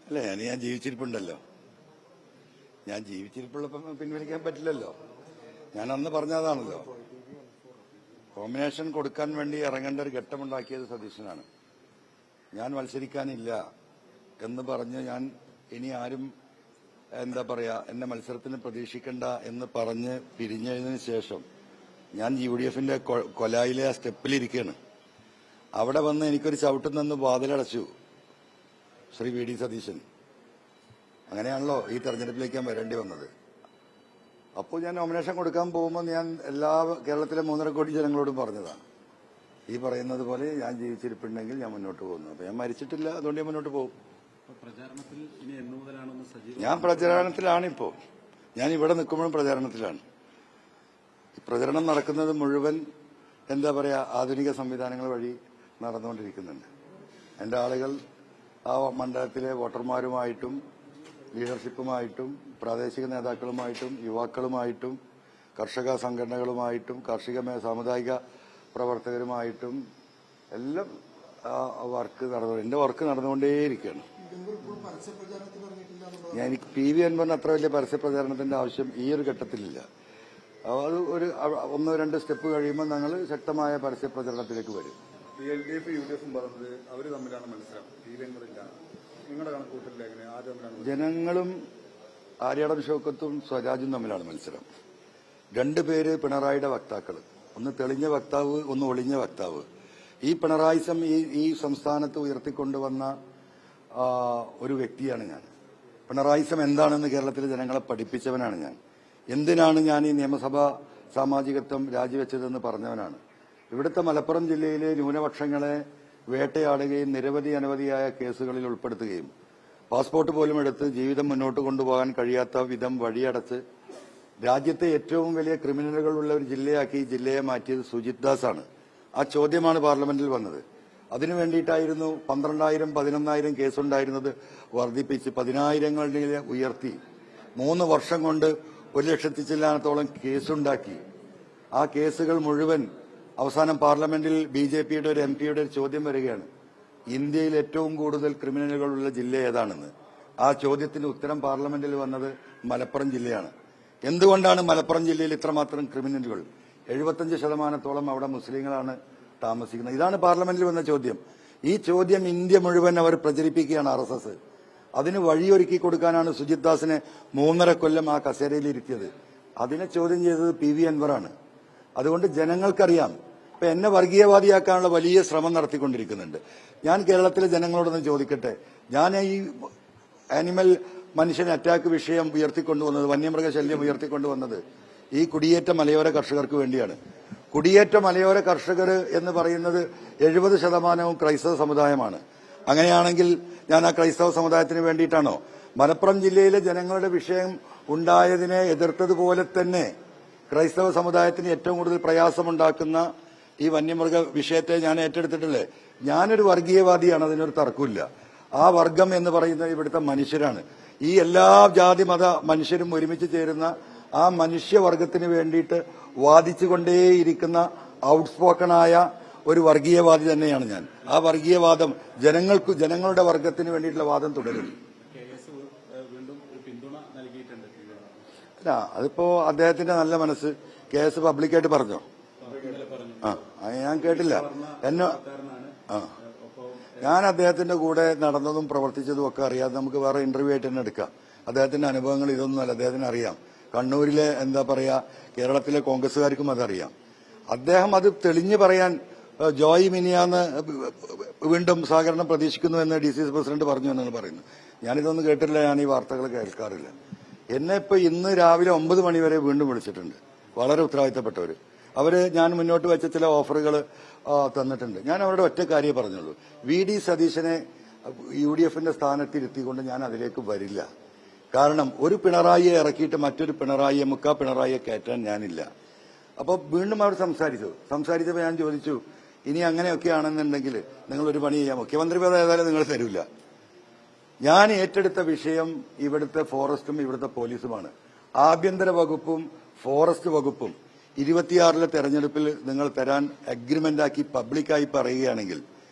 അല്ല ഞാൻ ജീവിച്ചിരിപ്പുണ്ടല്ലോ. ഞാൻ ജീവിച്ചിരിപ്പുള്ളപ്പം പിൻവലിക്കാൻ പറ്റില്ലല്ലോ. ഞാൻ അന്ന് പറഞ്ഞതാണല്ലോ. കോമ്പിനേഷൻ കൊടുക്കാൻ വേണ്ടി ഇറങ്ങേണ്ട ഒരു ഘട്ടമുണ്ടാക്കിയത് സതീശനാണ്. ഞാൻ മത്സരിക്കാനില്ല എന്ന് പറഞ്ഞ് ഞാൻ ഇനി ആരും എന്താ പറയാ എന്നെ മത്സരത്തിന് പ്രതീക്ഷിക്കണ്ട എന്ന് പറഞ്ഞ് പിരിഞ്ഞതിന് ശേഷം ഞാൻ UDFന്റെ കൊലായിലെ ആ സ്റ്റെപ്പിലിരിക്കുകയാണ്. അവിടെ വന്ന് എനിക്കൊരു ചവിട്ടിൽ നിന്ന് വാതിലടച്ചു ശ്രീ VD സതീശൻ. അങ്ങനെയാണല്ലോ ഈ തെരഞ്ഞെടുപ്പിലേക്ക് ഞാൻ വരേണ്ടി വന്നത്. അപ്പോൾ ഞാൻ നോമിനേഷൻ കൊടുക്കാൻ പോകുമ്പോൾ ഞാൻ എല്ലാ കേരളത്തിലെ 3.5 കോടി ജനങ്ങളോടും പറഞ്ഞതാണ്, ഈ പറയുന്നത് പോലെ ഞാൻ ജീവിച്ചിരിപ്പുണ്ടെങ്കിൽ ഞാൻ മുന്നോട്ട് പോകുന്നു. അപ്പൊ ഞാൻ മരിച്ചിട്ടില്ല, അതുകൊണ്ട് ഞാൻ മുന്നോട്ട് പോകും. ഞാൻ പ്രചാരണത്തിലാണിപ്പോ. ഞാൻ ഇവിടെ നിൽക്കുമ്പോഴും പ്രചാരണത്തിലാണ്. പ്രചരണം നടക്കുന്നത് മുഴുവൻ എന്താ പറയാ ആധുനിക സംവിധാനങ്ങൾ വഴി നടന്നുകൊണ്ടിരിക്കുന്നുണ്ട്. എന്റെ ആളുകൾ ആ മണ്ഡലത്തിലെ വോട്ടർമാരുമായിട്ടും ലീഡർഷിപ്പുമായിട്ടും പ്രാദേശിക നേതാക്കളുമായിട്ടും യുവാക്കളുമായിട്ടും കർഷക സംഘടനകളുമായിട്ടും കാർഷിക സാമുദായിക പ്രവർത്തകരുമായിട്ടും എല്ലാം എന്റെ വർക്ക് നടന്നുകൊണ്ടേയിരിക്കുകയാണ്. എനിക്ക് PV അൻവറിന് അത്ര വലിയ പരസ്യ പ്രചാരണത്തിന്റെ ആവശ്യം ഈ ഒരു ഘട്ടത്തിലില്ല. അത് ഒരു 1-2 സ്റ്റെപ്പ് കഴിയുമ്പോൾ ഞങ്ങൾ ശക്തമായ പരസ്യ പ്രചരണത്തിലേക്ക് വരും. LDF UDF പറഞ്ഞത് അവര് തമ്മിലാണ് മത്സരം, PV അൻവറില്ല. നിങ്ങളുടെ കണക്കൂട്ടലിൽ എങ്ങനെ ആര് തമ്മിലാണ്? ജനങ്ങളും ആര്യാടൻ ഷൗക്കത്തും സ്വരാജും തമ്മിലാണ് മത്സരം. 2 പേര് പിണറായിയുടെ വക്താക്കൾ, ഒന്ന് തെളിഞ്ഞ വക്താവ്, ഒന്ന് ഒളിഞ്ഞ വക്താവ്. ഈ പിണറായിസം ഈ സംസ്ഥാനത്ത് ഉയർത്തിക്കൊണ്ടുവന്ന ഒരു വ്യക്തിയാണ് ഞാൻ. പിണറായിസം എന്താണെന്ന് കേരളത്തിലെ ജനങ്ങളെ പഠിപ്പിച്ചവനാണ് ഞാൻ. എന്തിനാണ് ഞാൻ ഈ നിയമസഭാ സാമാജികത്വം രാജിവെച്ചതെന്ന് പറഞ്ഞവനാണ്. ഇവിടുത്തെ മലപ്പുറം ജില്ലയിലെ ന്യൂനപക്ഷങ്ങളെ വേട്ടയാടുകയും അനവധിയായ കേസുകളിൽ ഉൾപ്പെടുത്തുകയും പാസ്പോർട്ട് പോലും എടുത്ത് ജീവിതം മുന്നോട്ട് കൊണ്ടുപോകാൻ കഴിയാത്ത വിധം വഴിയടച്ച് രാജ്യത്തെ ഏറ്റവും വലിയ ക്രിമിനലുകളുള്ള ഒരു ജില്ലയാക്കി ജില്ലയെ മാറ്റിയത് സുജിത് ദാസാണ്. ആ ചോദ്യമാണ് പാർലമെന്റിൽ വന്നത്. അതിനു വേണ്ടിയിട്ടായിരുന്നു 12,000 11,000 കേസുണ്ടായിരുന്നത് വർദ്ധിപ്പിച്ച് 10,000 ഉയർത്തി 3 വർഷം കൊണ്ട് 1,00,000 ചില്ലാനത്തോളം കേസുണ്ടാക്കി. ആ കേസുകൾ മുഴുവൻ അവസാനം പാർലമെന്റിൽ BJPയുടെ ഒരു MPയുടെ ഒരു ചോദ്യം വരികയാണ്, ഇന്ത്യയിൽ ഏറ്റവും കൂടുതൽ ക്രിമിനലുകളുള്ള ജില്ല ഏതാണെന്ന്. ആ ചോദ്യത്തിന് ഉത്തരം പാർലമെന്റിൽ വന്നത് മലപ്പുറം ജില്ലയാണ്. എന്തുകൊണ്ടാണ് മലപ്പുറം ജില്ലയിൽ ഇത്രമാത്രം ക്രിമിനലുകൾ? 75% അവിടെ മുസ്ലിങ്ങളാണ് താമസിക്കുന്നത്. ഇതാണ് പാർലമെന്റിൽ വന്ന ചോദ്യം. ഈ ചോദ്യം ഇന്ത്യ മുഴുവൻ അവർ പ്രചരിപ്പിക്കുകയാണ് RSS. അതിന് വഴിയൊരുക്കി കൊടുക്കാനാണ് സുജിത് ദാസിനെ 3.5 കൊല്ലം ആ കസേരയിൽ ഇരുത്തിയത്. അതിനെ ചോദ്യം ചെയ്തത് PV അൻവറാണ്. അതുകൊണ്ട് ജനങ്ങൾക്കറിയാം. ഇപ്പൊ എന്നെ വർഗീയവാദിയാക്കാനുള്ള വലിയ ശ്രമം നടത്തിക്കൊണ്ടിരിക്കുന്നുണ്ട്. ഞാൻ കേരളത്തിലെ ജനങ്ങളോടൊന്ന് ചോദിക്കട്ടെ, ഞാൻ ഈ ആനിമൽ മനുഷ്യൻ അറ്റാക്ക് വിഷയം ഉയർത്തിക്കൊണ്ടുവന്നത്, വന്യമൃഗശല്യം ഉയർത്തിക്കൊണ്ടുവന്നത് ഈ കുടിയേറ്റ മലയോര കർഷകർക്ക് വേണ്ടിയാണ്. കുടിയേറ്റ മലയോര കർഷകർ എന്ന് പറയുന്നത് 70% ക്രൈസ്തവ സമുദായമാണ്. അങ്ങനെയാണെങ്കിൽ ഞാൻ ആ ക്രൈസ്തവ സമുദായത്തിന് വേണ്ടിയിട്ടാണോ? മലപ്പുറം ജില്ലയിലെ ജനങ്ങളുടെ വിഷയം ഉണ്ടായതിനെ എതിർത്തതുപോലെ തന്നെ ക്രൈസ്തവ സമുദായത്തിന് ഏറ്റവും കൂടുതൽ പ്രയാസമുണ്ടാക്കുന്ന ഈ വന്യമൃഗ വിഷയത്തെ ഞാൻ ഏറ്റെടുത്തിട്ടില്ലേ? ഞാനൊരു വർഗീയവാദിയാണ്, അതിനൊരു തർക്കമില്ല. ആ വർഗം എന്ന് പറയുന്നത് ഇവിടുത്തെ മനുഷ്യരാണ്. ഈ എല്ലാ ജാതി മത മനുഷ്യരും ഒരുമിച്ച് ചേരുന്ന ആ മനുഷ്യവർഗത്തിന് വേണ്ടിയിട്ട് വാദിച്ചുകൊണ്ടേയിരിക്കുന്ന ഔട്ട്സ്പോക്കണായ ഒരു വർഗീയവാദി തന്നെയാണ് ഞാൻ. ആ വർഗീയവാദം ജനങ്ങളുടെ വർഗത്തിന് വേണ്ടിയിട്ടുള്ള വാദം തുടരും. അല്ല, അതിപ്പോ അദ്ദേഹത്തിന്റെ നല്ല മനസ്സ്. KS പബ്ലിക്കായിട്ട് പറഞ്ഞോ? ഞാൻ കേട്ടില്ല. ഞാൻ അദ്ദേഹത്തിന്റെ കൂടെ നടന്നതും പ്രവർത്തിച്ചതും ഒക്കെ അറിയാതെ നമുക്ക് വേറെ ഇന്റർവ്യൂ ആയിട്ട് തന്നെ എടുക്കാം. അദ്ദേഹത്തിന്റെ അനുഭവങ്ങൾ ഇതൊന്നുമല്ല, അദ്ദേഹത്തിന് അറിയാം. കണ്ണൂരിലെ എന്താ പറയാ കേരളത്തിലെ കോൺഗ്രസുകാർക്കും അതറിയാം. അദ്ദേഹം അത് തെളിഞ്ഞു പറയാൻ ജോയ് മിനിയാന്ന് വീണ്ടും സഹകരണം പ്രതീക്ഷിക്കുന്നു എന്ന് DCC പ്രസിഡന്റ് പറഞ്ഞു എന്നാണ് പറയുന്നത്. ഞാനിതൊന്നും കേട്ടില്ല, ഞാൻ ഈ വാർത്തകൾ കേൾക്കാറില്ല. എന്നെ ഇപ്പൊ ഇന്ന് രാവിലെ 9 മണി വരെ വീണ്ടും വിളിച്ചിട്ടുണ്ട് വളരെ ഉത്തരവാദിത്തപ്പെട്ടവര്. അവര് ഞാൻ മുന്നോട്ട് വെച്ച ചില ഓഫറുകൾ തന്നിട്ടുണ്ട്. ഞാൻ അവരുടെ ഒറ്റ കാര്യമേ പറഞ്ഞുള്ളൂ, VD സതീശനെ UDFന്റെ സ്ഥാനത്തിരുത്തിക്കൊണ്ട് ഞാൻ അതിലേക്ക് വരില്ല. കാരണം ഒരു പിണറായിയെ ഇറക്കിയിട്ട് മറ്റൊരു പിണറായിയെ പിണറായിയെ കയറ്റാൻ ഞാനില്ല. അപ്പൊ വീണ്ടും അവർ സംസാരിച്ചപ്പോൾ ഞാൻ ചോദിച്ചു, ഇനി അങ്ങനെയൊക്കെയാണെന്നുണ്ടെങ്കിൽ നിങ്ങൾ ഒരു പണി ചെയ്യാം, മുഖ്യമന്ത്രി പദം ഏതായാലും നിങ്ങൾ തരൂല. ഞാൻ ഏറ്റെടുത്ത വിഷയം ഇവിടുത്തെ ഫോറസ്റ്റും ഇവിടുത്തെ പോലീസുമാണ്. ആഭ്യന്തര വകുപ്പും ഫോറസ്റ്റ് വകുപ്പും 26 തെരഞ്ഞെടുപ്പിൽ നിങ്ങൾ തരാൻ അഗ്രിമെന്റാക്കി പബ്ലിക്കായി പറയുകയാണെങ്കിൽ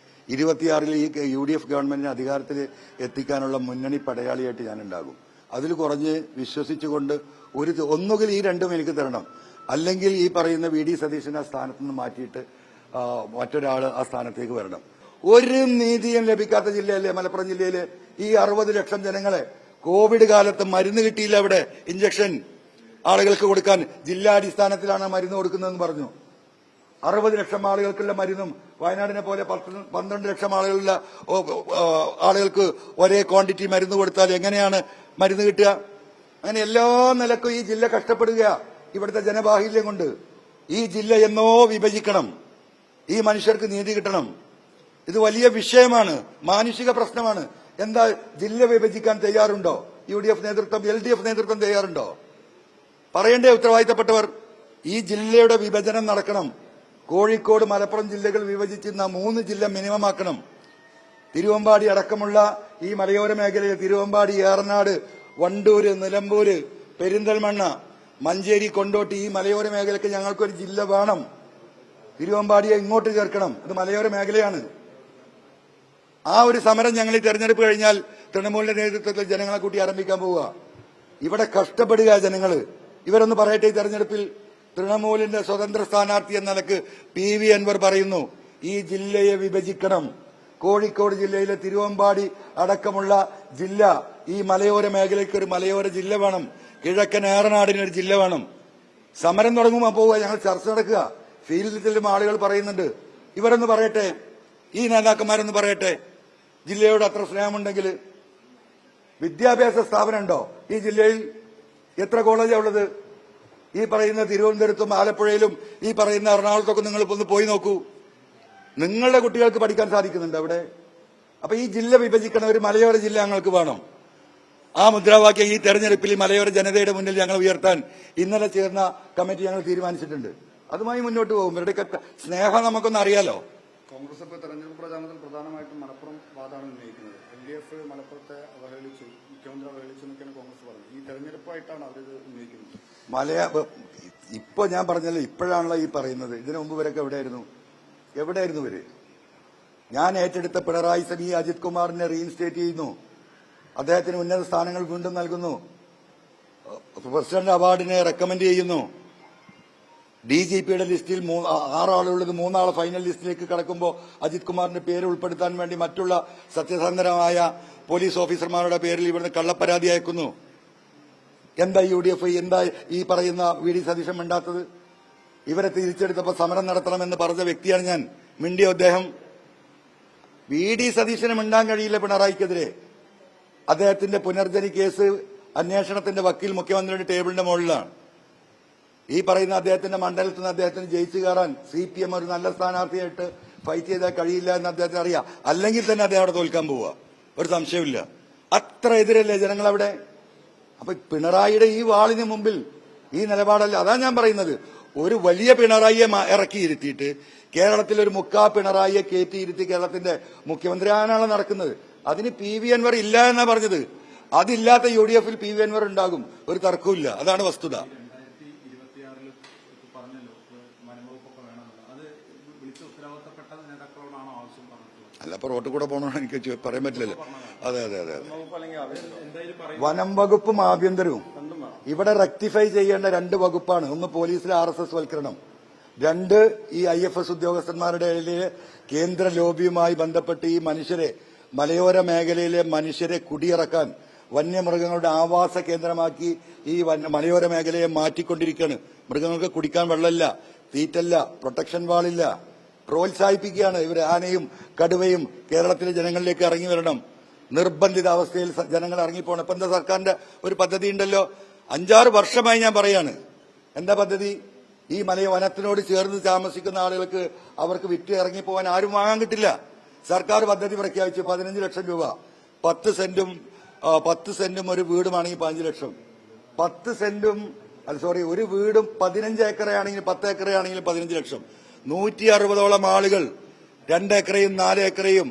26-ൽ ഈ UDF ഗവൺമെന്റിനെ അധികാരത്തിൽ എത്തിക്കാനുള്ള മുന്നണി പടയാളിയായിട്ട് ഞാൻ ഉണ്ടാകും. അതിൽ കുറഞ്ഞ് വിശ്വസിച്ചുകൊണ്ട് ഒന്നുകിൽ ഈ രണ്ടും എനിക്ക് തരണം, അല്ലെങ്കിൽ ഈ പറയുന്ന VD സതീശനെ ആ സ്ഥാനത്ത് നിന്ന് മാറ്റിയിട്ട് മറ്റൊരാൾ ആ സ്ഥാനത്തേക്ക് വരണം. ഒരു നീതിയും ലഭിക്കാത്ത ജില്ലയല്ലേ മലപ്പുറം ജില്ലയിലെ ഈ 60 ലക്ഷം ജനങ്ങളെ കോവിഡ് കാലത്ത് മരുന്ന് കിട്ടിയില്ല. അവിടെ ഇഞ്ചക്ഷൻ ആളുകൾക്ക് കൊടുക്കാൻ ജില്ലാടിസ്ഥാനത്തിലാണ് മരുന്ന് കൊടുക്കുന്നതെന്ന് പറഞ്ഞു. 60 ലക്ഷം ആളുകൾക്കുള്ള മരുന്നും വയനാടിനെ പോലെ 12 ലക്ഷം ആളുകൾക്ക് ഒരേ ക്വാണ്ടിറ്റി മരുന്ന് കൊടുത്താൽ എങ്ങനെയാണ് മരുന്ന് കിട്ടുക? അങ്ങനെ എല്ലാ നിലക്കും ഈ ജില്ല കഷ്ടപ്പെടുക ഇവിടുത്തെ ജനബാഹുല്യം കൊണ്ട്. ഈ ജില്ല എന്നോ വിഭജിക്കണം, ഈ മനുഷ്യർക്ക് നീതി കിട്ടണം. ഇത് വലിയ വിഷയമാണ്, മാനുഷിക പ്രശ്നമാണ്. എന്താ ജില്ല വിഭജിക്കാൻ തയ്യാറുണ്ടോ UDF നേതൃത്വം, LDF നേതൃത്വം തയ്യാറുണ്ടോ? പറയണ്ടേ ഉത്തരവാദിത്തപ്പെട്ടവർ? ഈ ജില്ലയുടെ വിഭജനം നടക്കണം. കോഴിക്കോട് മലപ്പുറം ജില്ലകൾ വിഭജിച്ച് 3 ജില്ല മിനിമം ആക്കണം. തിരുവമ്പാടി അടക്കമുള്ള ഈ മലയോര മേഖലയിൽ തിരുവമ്പാടി, ഏറനാട്, വണ്ടൂര്, നിലമ്പൂര്, പെരിന്തൽമണ്ണ, മഞ്ചേരി, കൊണ്ടോട്ടി ഈ മലയോര മേഖലയ്ക്ക് ഞങ്ങൾക്കൊരു ജില്ല വേണം. തിരുവമ്പാടിയെ ഇങ്ങോട്ട് ചേർക്കണം. ഇത് മലയോര മേഖലയാണ്. ആ ഒരു സമരം ഞങ്ങൾ ഈ തെരഞ്ഞെടുപ്പ് കഴിഞ്ഞാൽ തൃണമൂലിന്റെ നേതൃത്വത്തിൽ ജനങ്ങളെ കൂട്ടി ആരംഭിക്കാൻ പോവുക. ഇവിടെ കഷ്ടപ്പെടുക ജനങ്ങള്. ഇവരൊന്ന് പറയട്ടെ, ഈ തെരഞ്ഞെടുപ്പിൽ തൃണമൂലിന്റെ സ്വതന്ത്ര സ്ഥാനാർത്ഥി എന്ന നിലക്ക് PV അൻവർ പറയുന്നു ഈ ജില്ലയെ വിഭജിക്കണം. കോഴിക്കോട് ജില്ലയിലെ തിരുവമ്പാടി അടക്കമുള്ള ജില്ല ഈ മലയോര മേഖലയ്ക്ക് ഒരു മലയോര ജില്ല വേണം. കിഴക്കൻ ഏറനാടിനൊരു ജില്ല വേണം. സമരം തുടങ്ങുമ്പോൾ പോവുക, ഞങ്ങൾ ചർച്ച നടക്കുക. ഫീൽഡിലും ആളുകൾ പറയുന്നുണ്ട്. ഇവരൊന്ന് പറയട്ടെ, ഈ നേതാക്കന്മാരൊന്ന് പറയട്ടെ, ജില്ലയോട് അത്ര സ്നേഹമുണ്ടെങ്കിൽ. വിദ്യാഭ്യാസ സ്ഥാപനം ഉണ്ടോ ഈ ജില്ലയിൽ? എത്ര കോളേജാണ് ഉള്ളത്? ഈ പറയുന്ന തിരുവനന്തപുരത്തും ആലപ്പുഴയിലും ഈ പറയുന്ന എറണാകുളത്തൊക്കെ നിങ്ങൾ ഒന്ന് പോയി നോക്കൂ. നിങ്ങളുടെ കുട്ടികൾക്ക് പഠിക്കാൻ സാധിക്കുന്നുണ്ട് അവിടെ? അപ്പൊ ഈ ജില്ല വിഭജിക്കണം, ഒരു മലയോര ജില്ല ഞങ്ങൾക്ക് വേണം. ആ മുദ്രാവാക്യം ഈ തെരഞ്ഞെടുപ്പിൽ മലയോര ജനതയുടെ മുന്നിൽ ഞങ്ങൾ ഉയർത്താൻ ഇന്നലെ ചേർന്ന കമ്മിറ്റി ഞങ്ങൾ തീരുമാനിച്ചിട്ടുണ്ട്. അതുമായി മുന്നോട്ട് പോകും. ഇവരുടെയൊക്കെ സ്നേഹം നമുക്കൊന്ന് അറിയാലോ. കോൺഗ്രസ് ഇപ്പോൾ തെരഞ്ഞെടുപ്പ് പ്രചാരണത്തിൽ പ്രധാനമായിട്ടും മലപ്പുറം വാദമാണ് ഉന്നയിക്കുന്നത്. LDF മലപ്പുറത്തെ അവഹേളിച്ചു, മുഖ്യമന്ത്രി അവഹേളിച്ചു എന്നൊക്കെയാണ് കോൺഗ്രസ് പറഞ്ഞത്. ഈ തെരഞ്ഞെടുപ്പായിട്ടാണ് അവരിത് ഉന്നയിക്കുന്നത്. ഇപ്പൊ ഞാൻ പറഞ്ഞല്ലോ, ഇപ്പോഴാണല്ലോ ഈ പറയുന്നത്. ഇതിനു മുമ്പ് ഇവരൊക്കെ എവിടെയായിരുന്നു ഇവര്? ഞാൻ ഏറ്റെടുത്ത പിണറായി സഭി അജിത് കുമാറിനെ റീഇൻസ്റ്റേറ്റ് ചെയ്യുന്നു. അദ്ദേഹത്തിന് ഉന്നത സ്ഥാനങ്ങൾ വീണ്ടും നൽകുന്നു. പ്രസിഡന്റ് അവാർഡിനെ റെക്കമെൻഡ് ചെയ്യുന്നു. DGPയുടെ ലിസ്റ്റിൽ 6 ആളുള്ളത് 3 ആളെ ഫൈനൽ ലിസ്റ്റിലേക്ക് കടക്കുമ്പോൾ അജിത് കുമാറിന്റെ പേര് ഉൾപ്പെടുത്താൻ വേണ്ടി മറ്റുള്ള സത്യസന്ധരായ പോലീസ് ഓഫീസർമാരുടെ പേരിൽ ഇവിടുന്ന് കള്ളപ്പരാതി അയക്കുന്നു. എന്താ UDF, എന്താ ഈ പറയുന്ന VD സതീശൻ മിണ്ടാത്തത്? ഇവരെ തിരിച്ചെടുത്തപ്പോൾ സമരം നടത്തണമെന്ന് പറഞ്ഞ വ്യക്തിയാണ് ഞാൻ. മിണ്ടിയോ അദ്ദേഹം? VD സതീശന് മിണ്ടാൻ കഴിയില്ല പിണറായിക്കെതിരെ. അദ്ദേഹത്തിന്റെ പുനർജനി കേസ് അന്വേഷണത്തിന്റെ വക്കീൽ മുഖ്യമന്ത്രിയുടെ ടേബിളിന്റെ മുകളിലാണ്. ഈ പറയുന്ന അദ്ദേഹത്തിന്റെ മണ്ഡലത്തിൽ നിന്ന് അദ്ദേഹത്തിന് ജയിച്ചു കയറാൻ CPM ഒരു നല്ല സ്ഥാനാർത്ഥിയായിട്ട് ഫൈറ്റ് ചെയ്താൽ കഴിയില്ല എന്ന് അദ്ദേഹത്തിന് അറിയാം. അല്ലെങ്കിൽ തന്നെ അദ്ദേഹം അവിടെ തോൽക്കാൻ പോവുക, ഒരു സംശയമില്ല. അത്ര എതിരല്ലേ ജനങ്ങൾ അവിടെ? അപ്പൊ പിണറായിയുടെ ഈ വാളിന് മുമ്പിൽ ഈ നിലപാടല്ല. അതാ ഞാൻ പറയുന്നത്. ഒരു വലിയ പിണറായിയെ ഇറക്കിയിരുത്തിയിട്ട് കേരളത്തിൽ ഒരു മുക്കാ പിണറായിയെ കയറ്റിയിരുത്തി കേരളത്തിന്റെ മുഖ്യമന്ത്രി ആകാനാണ് നടക്കുന്നത്. അതിന് PV അൻവർ ഇല്ല എന്നാ പറഞ്ഞത്. അതില്ലാത്ത UDF PV അൻവർ ഉണ്ടാകും, ഒരു തർക്കവുമില്ല. അതാണ് വസ്തുത. അല്ല, അപ്പൊ റോട്ടിൽ കൂടെ പോകണമെന്ന് എനിക്ക് പറയാൻ പറ്റില്ലല്ലോ. അതെ. വനം വകുപ്പും ആഭ്യന്തരവും ഇവിടെ റെക്ടിഫൈ ചെയ്യേണ്ട 2 വകുപ്പാണ്. ഒന്ന് പോലീസിലെ RSS വൽക്കരണം, 2 ഈ IFS ഉദ്യോഗസ്ഥന്മാരുടെ കേന്ദ്ര ലോബിയുമായി ബന്ധപ്പെട്ട് ഈ മനുഷ്യരെ, മലയോര മേഖലയിലെ മനുഷ്യരെ കുടിയിറക്കാൻ വന്യമൃഗങ്ങളുടെ ആവാസ കേന്ദ്രമാക്കി ഈ മലയോര മേഖലയെ മാറ്റിക്കൊണ്ടിരിക്കുകയാണ്. മൃഗങ്ങൾക്ക് കുടിക്കാൻ വെള്ളമില്ല, തീറ്റല്ല, പ്രൊട്ടക്ഷൻ വാളില്ല. പ്രോത്സാഹിപ്പിക്കുകയാണ് ഇവർ. ആനയും കടുവയും കേരളത്തിലെ ജനങ്ങളിലേക്ക് ഇറങ്ങി വരണം. നിർബന്ധിത അവസ്ഥയിൽ ജനങ്ങൾ ഇറങ്ങിപ്പോണം. ഇപ്പൊ എന്താ സർക്കാരിന്റെ ഒരു പദ്ധതി ഉണ്ടല്ലോ, 5-6 വർഷമായി ഞാൻ പറയാണ്. എന്താ പദ്ധതി? ഈ വനത്തിനോട് ചേർന്ന് താമസിക്കുന്ന ആളുകൾക്ക് അവർക്ക് വിറ്റ് ഇറങ്ങിപ്പോവാൻ ആരും വാങ്ങാൻ കിട്ടില്ല. സർക്കാർ പദ്ധതി പ്രഖ്യാപിച്ചു 15 ലക്ഷം രൂപ. 10 സെന്റും ഒരു വീടുമാണെങ്കിൽ 15 ലക്ഷം. 10 സെന്റും ഒരു വീടും 15 ഏക്കറയാണെങ്കിൽ 10 ഏക്കറയാണെങ്കിൽ 15 ലക്ഷം. 160ഓളം ആളുകൾ 2 ഏക്കറയും 4 ഏക്കറയും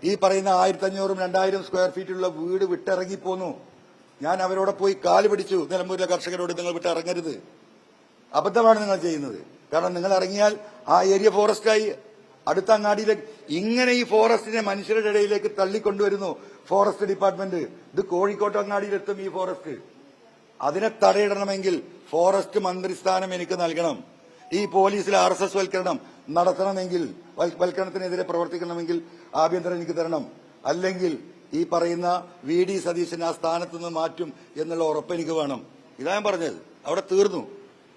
ഈ പറയുന്ന 1500-2000 സ്ക്വയർ ഫീറ്റുള്ള വീട് വിട്ടിറങ്ങിപ്പോന്നു. ഞാൻ അവരോട് പോയി കാല് പിടിച്ചു. നിലമ്പൂരിലെ കർഷകരോട് നിങ്ങൾ വിട്ടിറങ്ങരുത്, അബദ്ധമാണ് നിങ്ങൾ ചെയ്യുന്നത്. കാരണം നിങ്ങൾ ഇറങ്ങിയാൽ ആ ഏരിയ ഫോറസ്റ്റായി. അടുത്ത അങ്ങാടിയിലേക്ക് ഇങ്ങനെ ഈ ഫോറസ്റ്റിനെ മനുഷ്യരുടെ ഇടയിലേക്ക് തള്ളിക്കൊണ്ടുവരുന്നു ഫോറസ്റ്റ് ഡിപ്പാർട്ട്മെന്റ്. ഇത് കോഴിക്കോട്ട് അങ്ങാടിയിലെത്തും ഈ ഫോറസ്റ്റ്. അതിനെ തടയിടണമെങ്കിൽ ഫോറസ്റ്റ് മന്ത്രിസ്ഥാനം എനിക്ക് നൽകണം. ഈ പോലീസിൽ RSS വൽക്കരണം നടത്തണമെങ്കിൽ, വൽക്കരണത്തിനെതിരെ പ്രവർത്തിക്കണമെങ്കിൽ ആഭ്യന്തരം എനിക്ക് തരണം. അല്ലെങ്കിൽ ഈ പറയുന്ന VD സതീശൻ ആ സ്ഥാനത്ത് നിന്ന് മാറ്റും എന്നുള്ള ഉറപ്പ് എനിക്ക് വേണം. ഇതാ ഞാൻ പറഞ്ഞത്. അവിടെ തീർന്നു.